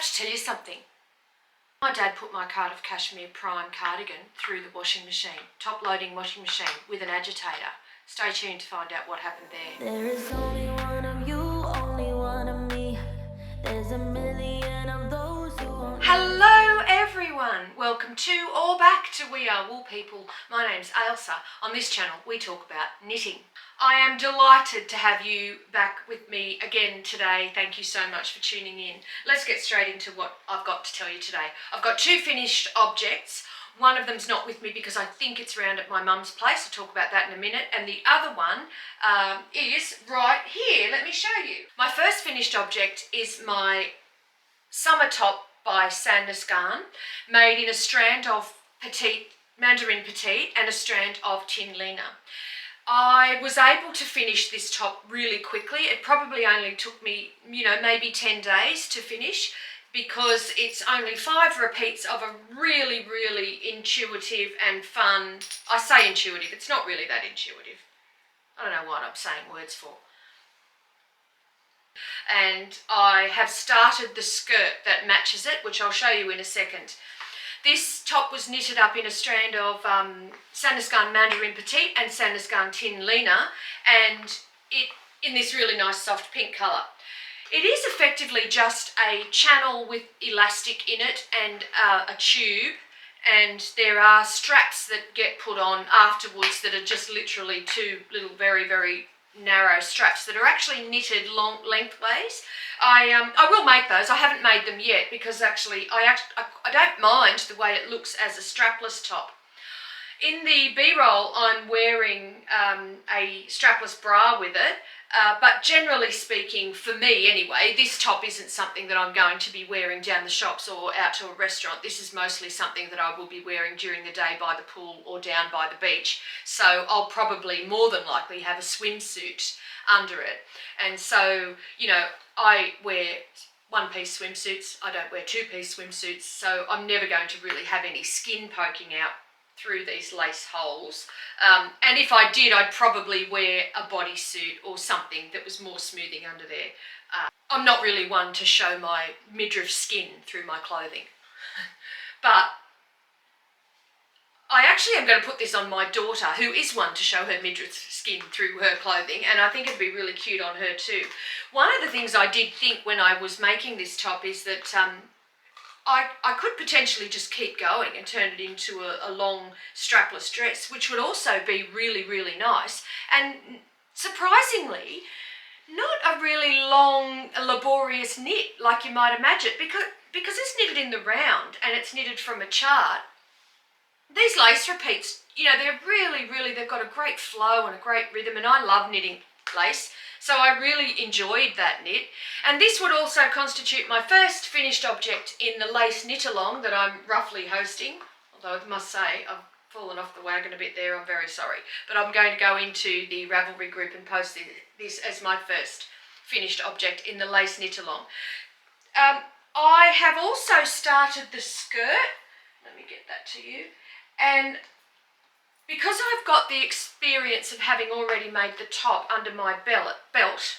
have to tell you something. My dad put my card of Cashmere Prime cardigan through the washing machine, top-loading washing machine with an agitator. Stay tuned to find out what happened there. There is only one of you, only one of me. There's a million of those who won't. Hello everyone, welcome to or back to We Are Wool People. My name's Ailsa. On this channel we talk about knitting. I am delighted to have you back with me again today. Thank you so much for tuning in. Let's get straight into what I've got to tell you today. I've got two finished objects. One of them's not with me because I think it's around at my mum's place. I'll talk about that in a minute. And the other one is right here. Let me show you. My first finished object is my summer top by Sandnes Garn, made in a strand of Petite, Mandarin Petite, and a strand of Tynne. I was able to finish this top really quickly. It probably only took me, maybe 10 days to finish, because it's only 5 repeats of a really, really intuitive and fun, I say intuitive, it's not really that intuitive. I don't know what I'm saying words for. And I have started the skirt that matches it, which I'll show you in a second. This top was knitted up in a strand of Sandnes Garn Mandarin Petite and Sandnes Garn Tynne, and it in this really nice soft pink colour. It is effectively just a channel with elastic in it and a tube, and there are straps that get put on afterwards that are just literally two little very, very narrow straps that are actually knitted lengthways. I will make those. I haven't made them yet because actually I don't mind the way it looks as a strapless top. In the B-roll I'm wearing a strapless bra with it, but generally speaking, for me anyway, this top isn't something that I'm going to be wearing down the shops or out to a restaurant. This is mostly something that I will be wearing during the day by the pool or down by the beach. So I'll probably more than likely have a swimsuit under it. And so, I wear one-piece swimsuits. I don't wear two-piece swimsuits. So I'm never going to really have any skin poking out through these lace holes, and if I did, I'd probably wear a bodysuit or something that was more smoothing under there. I'm not really one to show my midriff skin through my clothing, but I actually am going to put this on my daughter, who is one to show her midriff skin through her clothing, and I think it'd be really cute on her too. One of the things I did think when I was making this top is that I could potentially just keep going and turn it into a long strapless dress, which would also be really, really nice. And surprisingly, not a really long, laborious knit like you might imagine, because it's knitted in the round and it's knitted from a chart. These lace repeats, they're really, really, they've got a great flow and a great rhythm, and I love knitting lace. So I really enjoyed that knit. And this would also constitute my first finished object in the lace knit along that I'm roughly hosting. Although I must say, I've fallen off the wagon a bit there, I'm very sorry. But I'm going to go into the Ravelry group and post this as my first finished object in the lace knit along. I have also started the skirt. Let me get that to you. And because I've got the experience of having already made the top under my belt,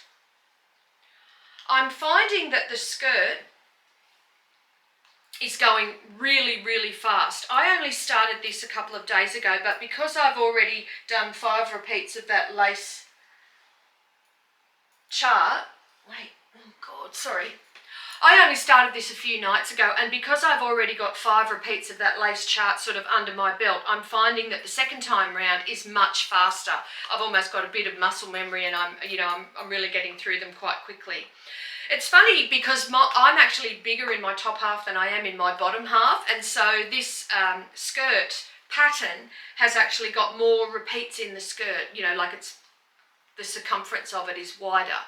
I'm finding that the skirt is going really, really fast. I only started this a couple of days ago, but because I've already done 5 repeats of that lace chart, I only started this a few nights ago, and because I've already got 5 repeats of that lace chart sort of under my belt, I'm finding that the second time round is much faster. I've almost got a bit of muscle memory, and I'm really getting through them quite quickly. It's funny because I'm actually bigger in my top half than I am in my bottom half, and so this skirt pattern has actually got more repeats in the skirt. Like the circumference of it is wider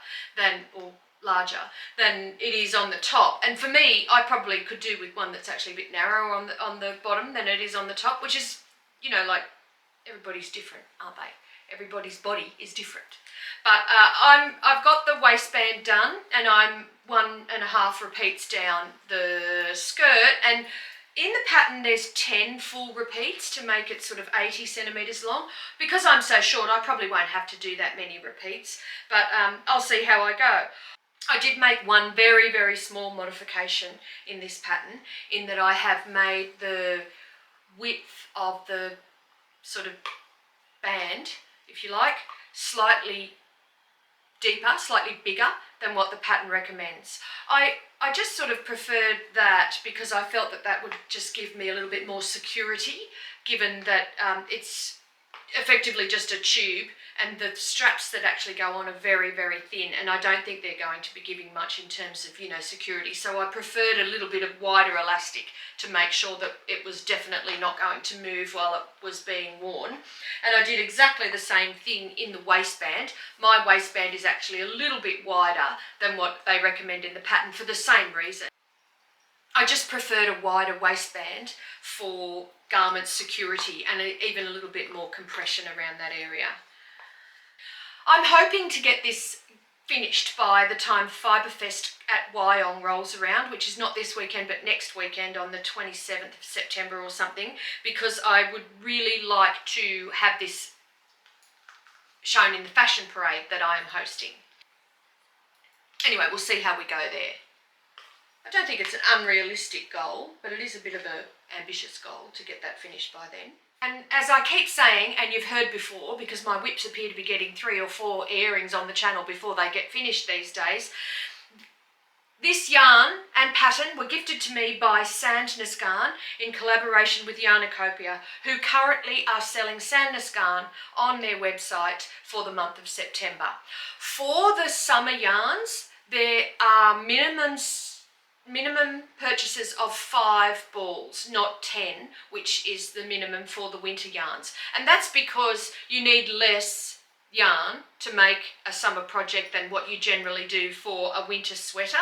larger than it is on the top. And for me, I probably could do with one that's actually a bit narrower on the bottom than it is on the top, which is, like everybody's different, aren't they? Everybody's body is different. But I've got the waistband done, and I'm 1.5 repeats down the skirt, and in the pattern there's 10 full repeats to make it sort of 80 centimetres long. Because I'm so short, I probably won't have to do that many repeats, but I'll see how I go. I did make one very, very small modification in this pattern, in that I have made the width of the sort of band, if you like, slightly deeper, slightly bigger than what the pattern recommends. I just sort of preferred that because I felt that that would just give me a little bit more security, given that it's effectively just a tube and the straps that actually go on are very, very thin, and I don't think they're going to be giving much in terms of, you know, security. So I preferred a little bit of wider elastic to make sure that it was definitely not going to move while it was being worn. And I did exactly the same thing in the waistband. My waistband is actually a little bit wider than what they recommend in the pattern for the same reason. I just preferred a wider waistband for garment security and even a little bit more compression around that area. I'm hoping to get this finished by the time Fiberfest at Wyong rolls around, which is not this weekend but next weekend on the 27th of September or something, because I would really like to have this shown in the fashion parade that I am hosting. Anyway, we'll see how we go there. I don't think it's an unrealistic goal, but it is a bit of an ambitious goal to get that finished by then. And as I keep saying, and you've heard before, because my whips appear to be getting 3 or 4 airings on the channel before they get finished these days, this yarn and pattern were gifted to me by Sandnes Garn in collaboration with Yarniecopia, who currently are selling Sandnes Garn on their website for the month of September. For the summer yarns, there are minimum purchases of 5 balls, not 10, which is the minimum for the winter yarns. And that's because you need less yarn to make a summer project than what you generally do for a winter sweater.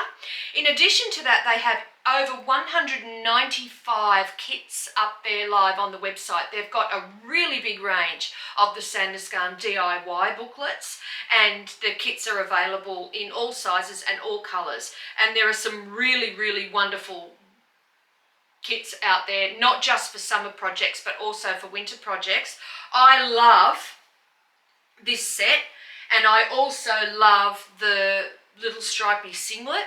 In addition to that, they have over 195 kits up there live on the website. They've got a really big range of the Sandnes Garn DIY booklets, and the kits are available in all sizes and all colours. And there are some really, really wonderful kits out there, not just for summer projects but also for winter projects. I love this set, and I also love the little stripy singlet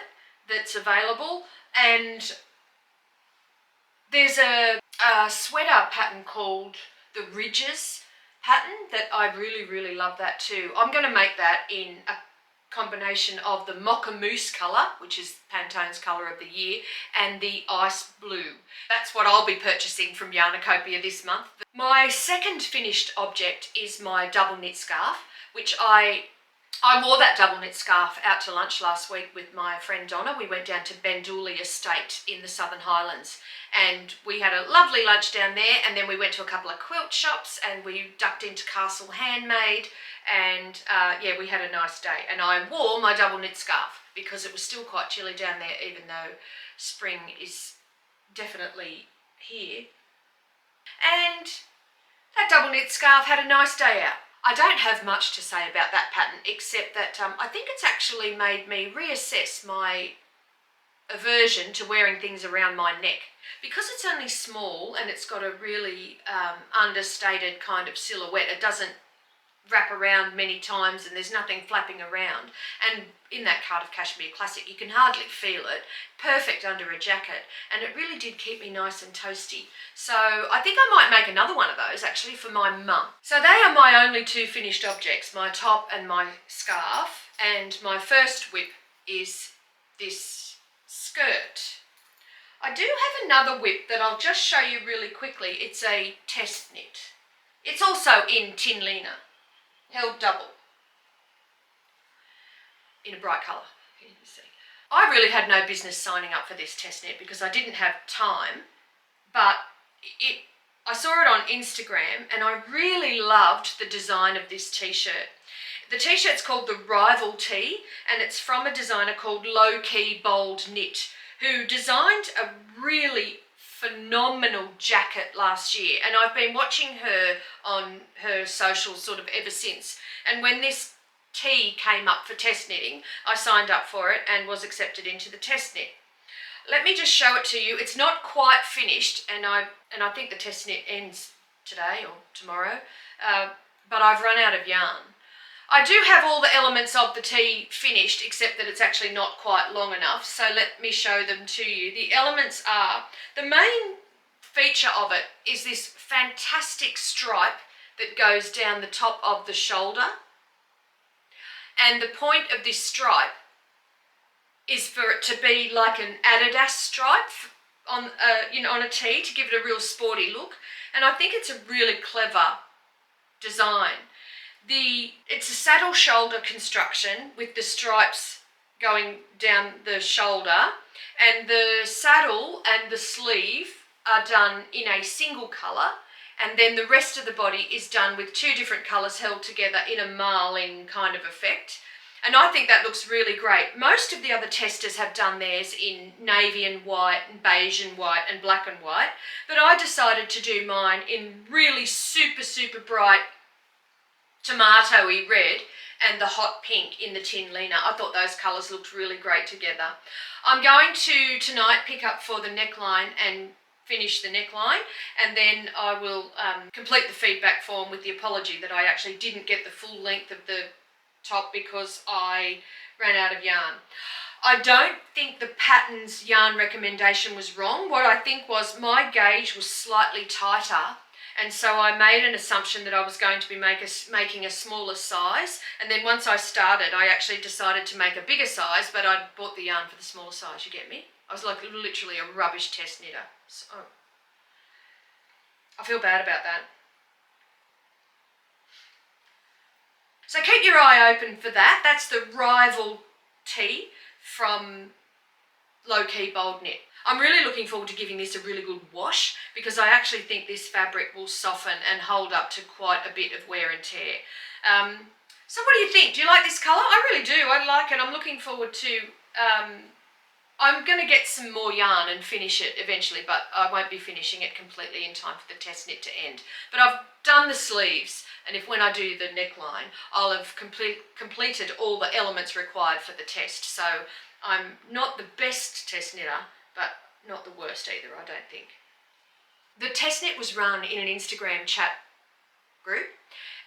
that's available. And there's a sweater pattern called the Ridges pattern that I really, really love that too. I'm going to make that in a combination of the Mocha Mousse colour, which is Pantone's colour of the year, and the Ice Blue. That's what I'll be purchasing from Yarniecopia this month. My second finished object is my double knit scarf, which I wore that double knit scarf out to lunch last week with my friend Donna. We went down to Bendooley Estate in the Southern Highlands, and we had a lovely lunch down there, and then we went to a couple of quilt shops and we ducked into Castle Handmade, and yeah, we had a nice day. And I wore my double knit scarf because it was still quite chilly down there, even though spring is definitely here. And that double knit scarf had a nice day out. I don't have much to say about that pattern, except that I think it's actually made me reassess my aversion to wearing things around my neck. Because it's only small and it's got a really understated kind of silhouette, it doesn't wrap around many times and there's nothing flapping around. And in that Cardi Cashmere Classic, you can hardly feel it. Perfect under a jacket, and it really did keep me nice and toasty. So I think I might make another one of those actually for my mum. So they are my only 2 finished objects, my top and my scarf. And my first whip is this skirt. I do have another whip that I'll just show you really quickly. It's a test knit. It's also in Tynne, held double, in a bright colour. Can you see? I really had no business signing up for this test knit because I didn't have time, but I saw it on Instagram and I really loved the design of this t-shirt. The t-shirt's called the Rival Tee, and it's from a designer called Low Key Bold Knit, who designed a really phenomenal jacket last year, and I've been watching her on her socials sort of ever since. And when this tee came up for test knitting, I signed up for it and was accepted into the test knit. Let me just show it to you. It's not quite finished, and I think the test knit ends today or tomorrow, but I've run out of yarn. I do have all the elements of the tee finished, except that it's actually not quite long enough, so let me show them to you. The elements are, the main feature of it is this fantastic stripe that goes down the top of the shoulder, and the point of this stripe is for it to be like an Adidas stripe on on a tee to give it a real sporty look, and I think it's a really clever design. It's a saddle shoulder construction with the stripes going down the shoulder, and the saddle and the sleeve are done in a single colour, and then the rest of the body is done with two different colours held together in a marling kind of effect. And I think that looks really great. Most of the other testers have done theirs in navy and white and beige and white and black and white, but I decided to do mine in really super, super bright tomatoey red and the hot pink in the tin liner. I thought those colours looked really great together. I'm going to tonight pick up for the neckline and finish the neckline, and then I will complete the feedback form with the apology that I actually didn't get the full length of the top because I ran out of yarn. I don't think the pattern's yarn recommendation was wrong. What I think was my gauge was slightly tighter, and so I made an assumption that I was going to be making a smaller size, and then once I started I actually decided to make a bigger size, but I bought the yarn for the smaller size, you get me? I was like literally a rubbish test knitter. So I feel bad about that. So keep your eye open for that. That's the Rival tee from Low Key Bold Knit. I'm really looking forward to giving this a really good wash because I actually think this fabric will soften and hold up to quite a bit of wear and tear. So what do you think? Do you like this colour? I really do. I like it. I'm looking forward to... I'm going to get some more yarn and finish it eventually, but I won't be finishing it completely in time for the test knit to end. But I've done the sleeves, and when I do the neckline, I'll have completed all the elements required for the test. So I'm not the best test knitter, but not the worst either, I don't think. The test knit was run in an Instagram chat group,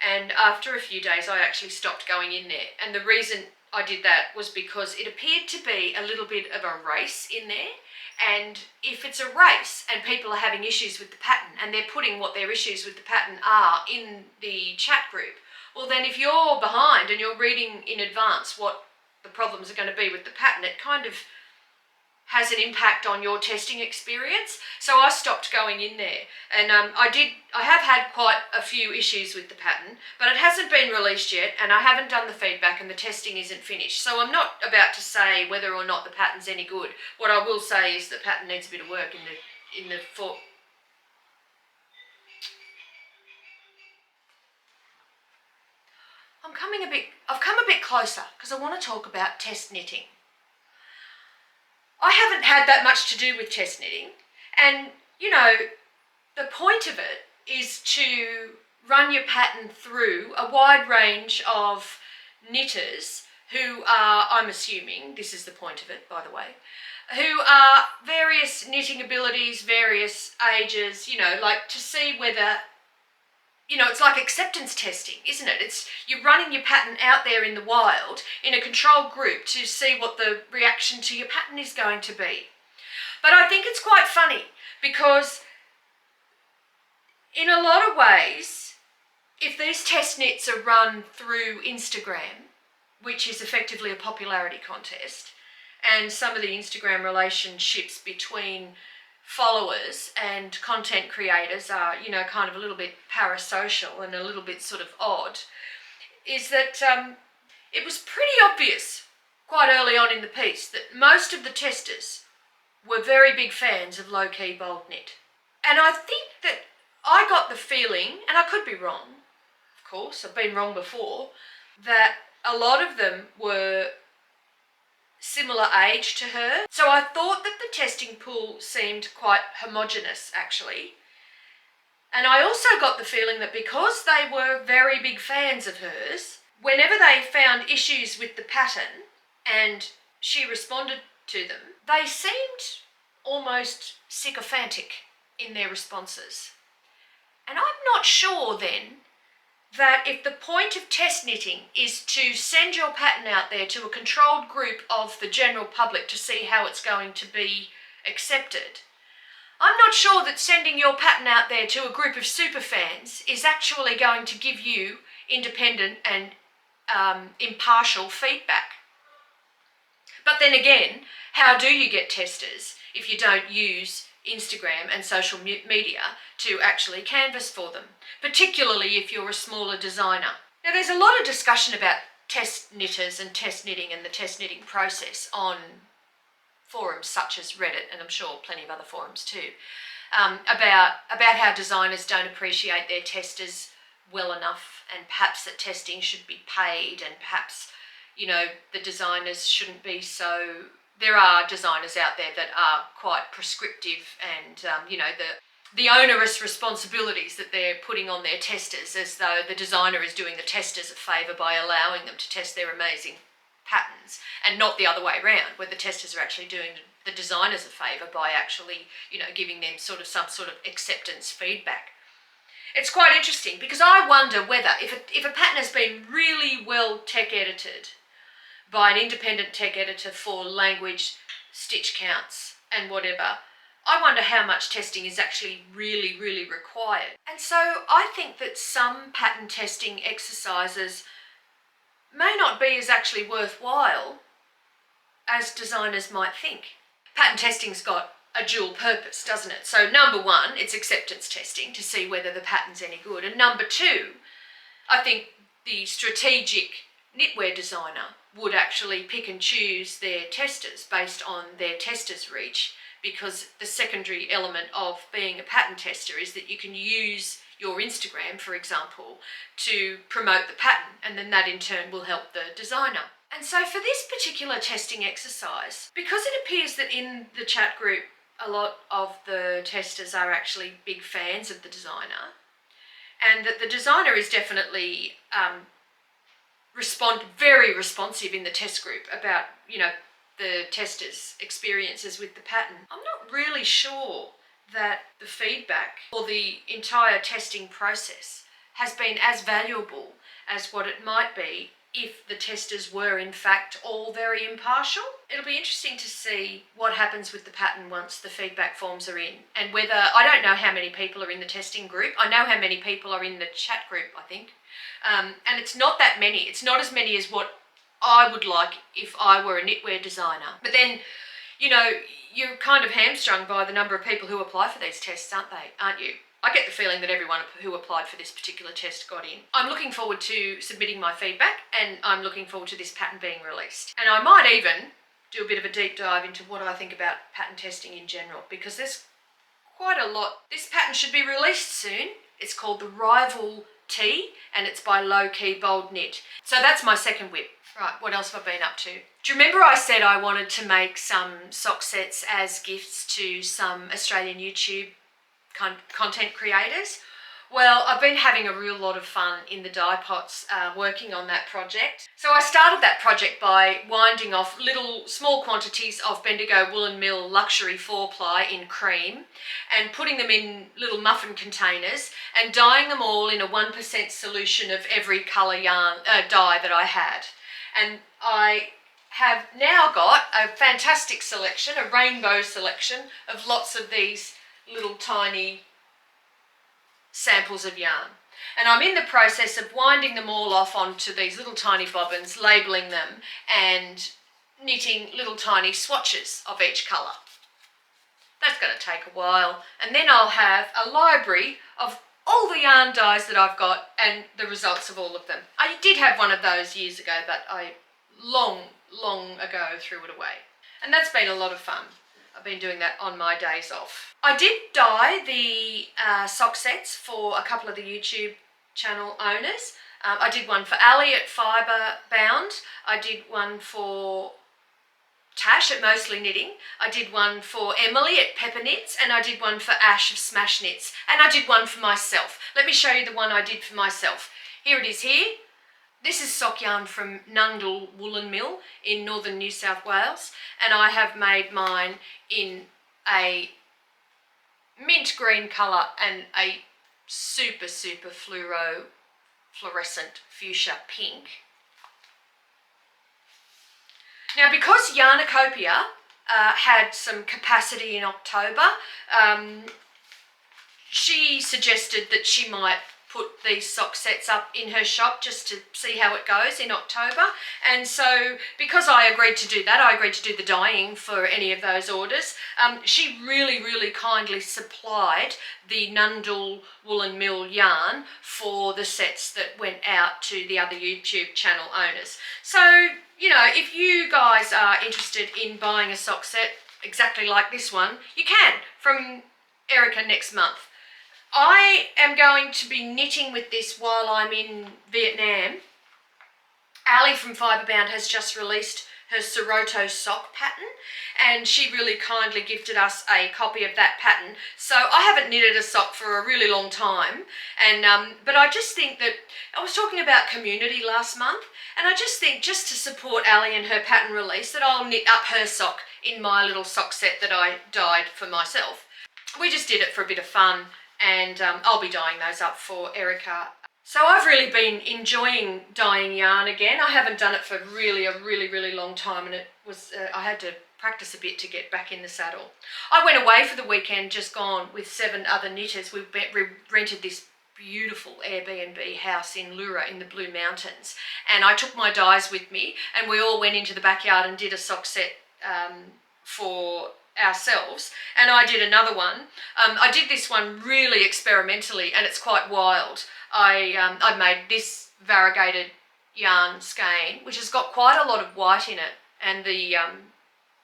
and after a few days I actually stopped going in there, and the reason I did that was because it appeared to be a little bit of a race in there, and if it's a race and people are having issues with the pattern and they're putting what their issues with the pattern are in the chat group, well then if you're behind and you're reading in advance what the problems are going to be with the pattern, it kind of has an impact on your testing experience. So I stopped going in there, and I have had quite a few issues with the pattern, but it hasn't been released yet, and I haven't done the feedback, and the testing isn't finished. So I'm not about to say whether or not the pattern's any good. What I will say is the pattern needs a bit of work in the I've come a bit closer because I want to talk about test knitting. I haven't had that much to do with test knitting, and you know, the point of it is to run your pattern through a wide range of knitters who are, I'm assuming, this is the point of it by the way, who are various knitting abilities, various ages, you know, like to see whether, you know, it's like acceptance testing, isn't it? You're running your pattern out there in the wild in a controlled group to see what the reaction to your pattern is going to be. But I think it's quite funny because in a lot of ways, if these test knits are run through Instagram, which is effectively a popularity contest, and some of the Instagram relationships between followers and content creators are, you know, kind of a little bit parasocial and a little bit sort of odd, is that it was pretty obvious quite early on in the piece that most of the testers were very big fans of Low Key Bold Knit. And I think that I got the feeling, and I could be wrong, of course, I've been wrong before, that a lot of them were similar age to her. So I thought that the testing pool seemed quite homogenous actually. And I also got the feeling that because they were very big fans of hers, whenever they found issues with the pattern and she responded to them, they seemed almost sycophantic in their responses. And I'm not sure then that if the point of test knitting is to send your pattern out there to a controlled group of the general public to see how it's going to be accepted, I'm not sure that sending your pattern out there to a group of super fans is actually going to give you independent and impartial feedback. But then again, how do you get testers if you don't use Instagram and social media to actually canvas for them, particularly if you're a smaller designer? Now, there's a lot of discussion about test knitters and test knitting and the test knitting process on forums such as Reddit, and I'm sure plenty of other forums too, about how designers don't appreciate their testers well enough, and perhaps that testing should be paid, and perhaps, you know, the designers shouldn't be so... There are designers out there that are quite prescriptive and, you know, the onerous responsibilities that they're putting on their testers, as though the designer is doing the testers a favour by allowing them to test their amazing patterns, and not the other way around, where the testers are actually doing the designers a favour by actually, you know, giving them some sort of acceptance feedback. It's quite interesting, because I wonder whether if a pattern has been really well tech edited by an independent tech editor for language, stitch counts and whatever, I wonder how much testing is actually really, really required. And so I think that some pattern testing exercises may not be as actually worthwhile as designers might think. Pattern testing's got a dual purpose, doesn't it? So number one, it's acceptance testing to see whether the pattern's any good. And number two, I think the strategic knitwear designer would actually pick and choose their testers based on their testers' reach, because the secondary element of being a pattern tester is that you can use your Instagram, for example, to promote the pattern, and then that in turn will help the designer. And so for this particular testing exercise, because it appears that in the chat group a lot of the testers are actually big fans of the designer, and that the designer is definitely very responsive in the test group about, you know, the testers' experiences with the pattern, I'm not really sure that the feedback or the entire testing process has been as valuable as what it might be if the testers were in fact all very impartial. It'll be interesting to see what happens with the pattern once the feedback forms are in, and whether... I don't know how many people are in the testing group. I know how many people are in the chat group, I think. And it's not that many. It's not as many as what I would like if I were a knitwear designer. But then, you know, you're kind of hamstrung by the number of people who apply for these tests, aren't you? I get the feeling that everyone who applied for this particular test got in. I'm looking forward to submitting my feedback, and I'm looking forward to this pattern being released. And I might even do a bit of a deep dive into what I think about pattern testing in general, because there's quite a lot. This pattern should be released soon. It's called the Rival Tee, and it's by Low Key Bold Knit. So that's my second whip. Right, what else have I been up to? Do you remember I said I wanted to make some sock sets as gifts to some Australian YouTube content creators? Well, I've been having a real lot of fun in the dye pots working on that project. So I started that project by winding off small quantities of Bendigo Woolen Mill Luxury 4-ply in cream, and putting them in little muffin containers and dyeing them all in a 1% solution of every colour yarn dye that I had. And I have now got a fantastic selection, a rainbow selection of lots of these little tiny samples of yarn. And I'm in the process of winding them all off onto these little tiny bobbins, labelling them, and knitting little tiny swatches of each colour. That's going to take a while, and then I'll have a library of all the yarn dyes that I've got and the results of all of them. I did have one of those years ago, but I long ago threw it away. And that's been a lot of fun. I've been doing that on my days off. I did dye the sock sets for a couple of the YouTube channel owners. I did one for Ali at Fibre Bound. I did one for Tash at Mostly Knitting. I did one for Emily at Pepper Knits, and I did one for Ash of Smash Knits, and I did one for myself. Let me show you the one I did for myself. Here it is here. This is sock yarn from Nundle Woolen Mill in northern New South Wales, and I have made mine in a mint green colour and a super fluoro fluorescent fuchsia pink. Now, because Yarniecopia had some capacity in October, she suggested that she might put these sock sets up in her shop just to see how it goes in October. And so because I agreed to do that, I agreed to do the dyeing for any of those orders. She really kindly supplied the Nundle Woolen Mill yarn for the sets that went out to the other YouTube channel owners. So, you know, if you guys are interested in buying a sock set exactly like this one, you can, from Erica next month. I am going to be knitting with this while I'm in Vietnam. Ali from Fiberbound has just released her Soroto sock pattern, and she really kindly gifted us a copy of that pattern. So I haven't knitted a sock for a really long time, and but I just think that I was talking about community last month, and I just think just to support Ali and her pattern release that I'll knit up her sock in my little sock set that I dyed for myself. We just did it for a bit of fun. And I'll be dyeing those up for Erica. So I've really been enjoying dyeing yarn again. I haven't done it for a really long time, and it was I had to practice a bit to get back in the saddle. I went away for the weekend, just gone, with 7 other knitters. We rented this beautiful Airbnb house in Lura in the Blue Mountains, and I took my dyes with me, and we all went into the backyard and did a sock set for ourselves, and I did another one. I did this one really experimentally, and it's quite wild. I made this variegated yarn skein, which has got quite a lot of white in it, and the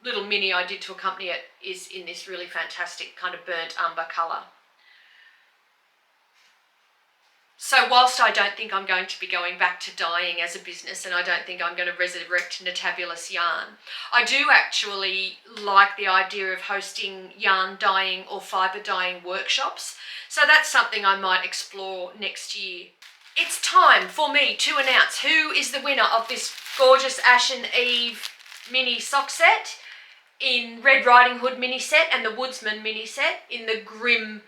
little mini I did to accompany it is in this really fantastic kind of burnt umber colour. So whilst I don't think I'm going to be going back to dyeing as a business, and I don't think I'm going to resurrect knitabulous yarn, I do actually like the idea of hosting yarn dyeing or fibre dyeing workshops. So that's something I might explore next year. It's time for me to announce who is the winner of this gorgeous Ashen Eve mini sock set in Red Riding Hood mini set and the Woodsman mini set in the Grim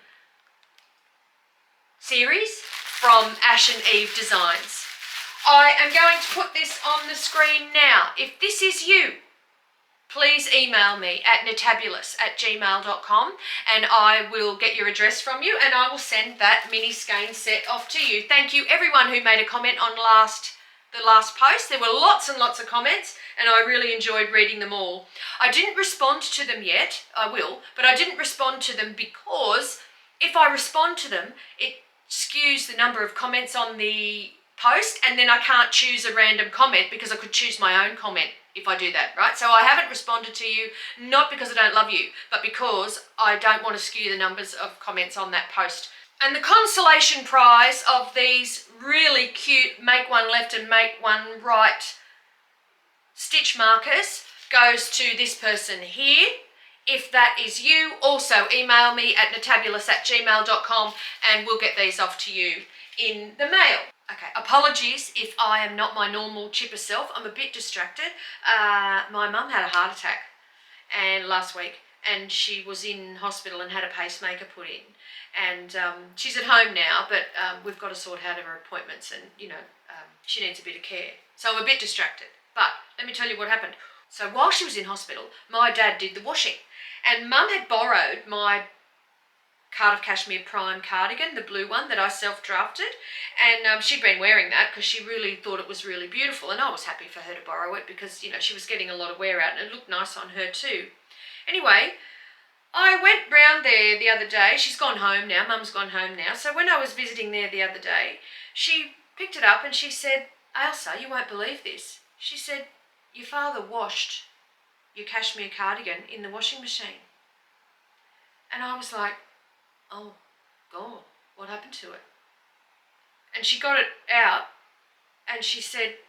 series from Ashen Eve Designs. I am going to put this on the screen now. If this is you, please email me at knitabulous@gmail.com, and I will get your address from you, and I will send that mini skein set off to you. Thank you everyone who made a comment on the last post. There were lots and lots of comments, and I really enjoyed reading them all. I didn't respond to them yet. I will, but I didn't respond to them because if I respond to them, it skews the number of comments on the post, and then I can't choose a random comment because I could choose my own comment if I do that, right? So I haven't responded to you, not because I don't love you, but because I don't want to skew the numbers of comments on that post. And the consolation prize of these really cute make one left and make one right stitch markers goes to this person here. If that is you, also email me at knitabulous@gmail.com, and we'll get these off to you in the mail. Okay, apologies if I am not my normal chipper self. I'm a bit distracted. My mum had a heart attack last week, and she was in hospital and had a pacemaker put in. And she's at home now, but we've got to sort out her appointments, and, you know, she needs a bit of care. So I'm a bit distracted. But let me tell you what happened. So while she was in hospital, my dad did the washing. And Mum had borrowed my Cashmere Prime cardigan, the blue one that I self-drafted, and she'd been wearing that because she really thought it was really beautiful, and I was happy for her to borrow it because, you know, she was getting a lot of wear out and it looked nice on her too. Anyway, I went round there the other day. She's gone home now, Mum's gone home now, so when I was visiting there the other day, she picked it up and she said, "Ailsa, you won't believe this." She said, "Your father washed your cashmere cardigan in the washing machine." And I was like, "Oh God, what happened to it?" And she got it out and she said,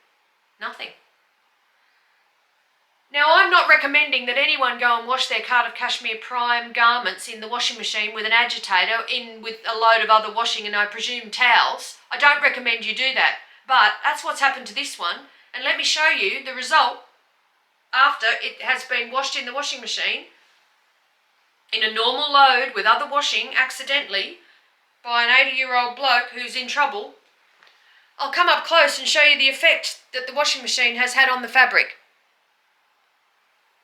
"Nothing." Now, I'm not recommending that anyone go and wash their Cashmere Prime garments in the washing machine with an agitator, with a load of other washing and I presume towels. I don't recommend you do that, but that's what's happened to this one. And let me show you the result after it has been washed in the washing machine in a normal load with other washing accidentally by an 80-year-old bloke who's in trouble. I'll come up close and show you the effect that the washing machine has had on the fabric.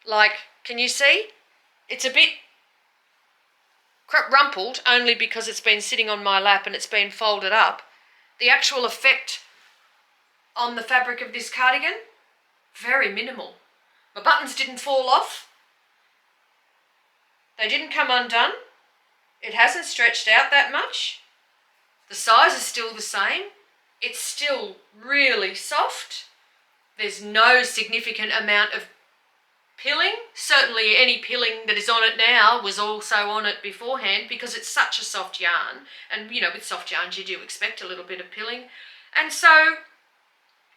Like, can you see? It's a bit rumpled only because it's been sitting on my lap and it's been folded up. The actual effect on the fabric of this cardigan, very minimal. My buttons didn't fall off. They didn't come undone. It hasn't stretched out that much. The size is still the same. It's still really soft. There's no significant amount of pilling. Certainly any pilling that is on it now was also on it beforehand because it's such a soft yarn. And, you know, with soft yarns you do expect a little bit of pilling. And so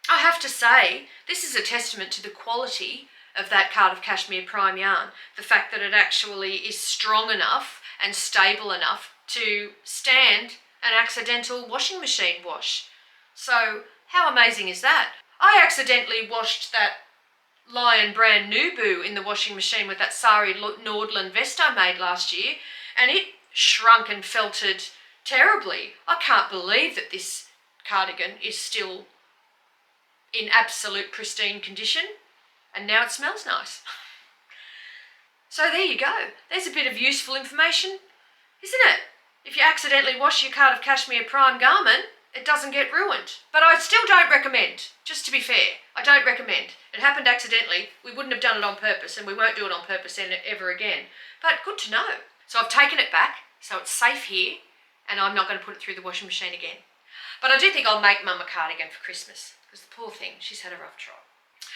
I have to say, this is a testament to the quality of that Cardi Cashmere Prime yarn. The fact that it actually is strong enough and stable enough to stand an accidental washing machine wash. So how amazing is that? I accidentally washed that Lion brand Nubu in the washing machine with that Sari Nordland vest I made last year, and it shrunk and felted terribly. I can't believe that this cardigan is still in absolute pristine condition, and now it smells nice. So there you go. There's a bit of useful information, isn't it? If you accidentally wash your Cardi Cashmere Prime garment, it doesn't get ruined. But I still don't recommend, just to be fair, I don't recommend. It happened accidentally. We wouldn't have done it on purpose, and we won't do it on purpose ever again. But good to know. So I've taken it back, so it's safe here, and I'm not going to put it through the washing machine again. But I do think I'll make Mum a cardigan for Christmas, because the poor thing, she's had a rough trot.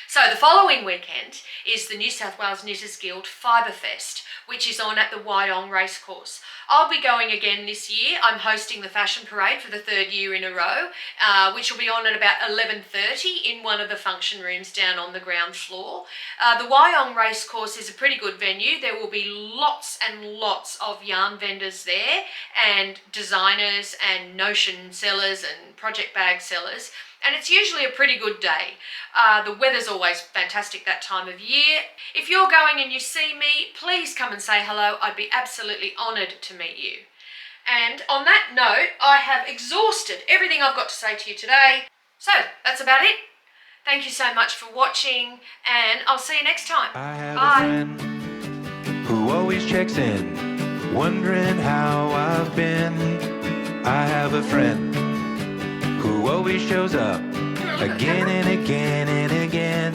So the following weekend is the New South Wales Knitters Guild Fiberfest, which is on at the Wyong Racecourse. I'll be going again this year. I'm hosting the fashion parade for the third year in a row, which will be on at about 11:30 in one of the function rooms down on the ground floor. The Wyong Racecourse is a pretty good venue. There will be lots and lots of yarn vendors there, and designers and notion sellers and project bag sellers. And it's usually a pretty good day. The weather's always fantastic that time of year. If you're going and you see me, please come and say hello. I'd be absolutely honoured to meet you. And on that note, I have exhausted everything I've got to say to you today. So that's about it. Thank you so much for watching, and I'll see you next time. I have Bye. a friend who always checks in, wondering how I've been. I have a friend who always shows up again and again and again.